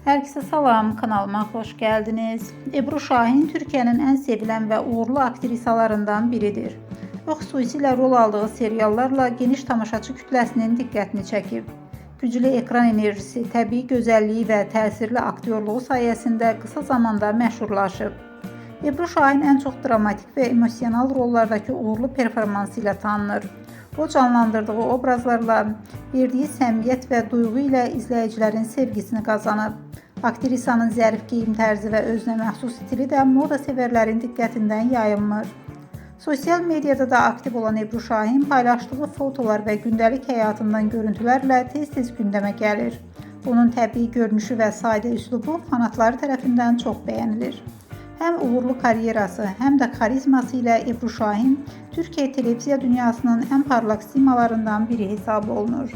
Herkese salam, kanalıma hoş geldiniz. Ebru Şahin Türkiye'nin en sevilen ve uğurlu aktrisalarından biridir. O xüsusilə rol aldığı seriallarla geniş tamaşaçı kütləsinin diqqətini çəkib. Güclü ekran enerjisi, təbii gözəlliyi və təsirli aktyorluğu sayəsində qısa zamanda məşhurlaşıb. Ebru Şahin ən çox dramatik və emosional rollardakı uğurlu performansı ilə tanınır. O canlandırdığı obrazlarla verdiyi səmiyyət və duyğu ilə izləyicilərin sevgisini qazanıb. Aktrisanın zərif geyim tərzi və özünə məxsus stili də moda sevərlərin diqqətindən yayınmır. Sosial mediada da aktiv olan Ebru Şahin paylaşdığı fotolar və gündəlik həyatından görüntülərlə tez-tez gündəmə gəlir. Onun təbii görünüşü və sadə üslubu fanatları tərəfindən çox bəyənilir. Həm uğurlu karyerası, həm də karizması ilə Ebru Şahin Türkiyə televiziya dünyasının ən parlaq simalarından biri hesab olunur.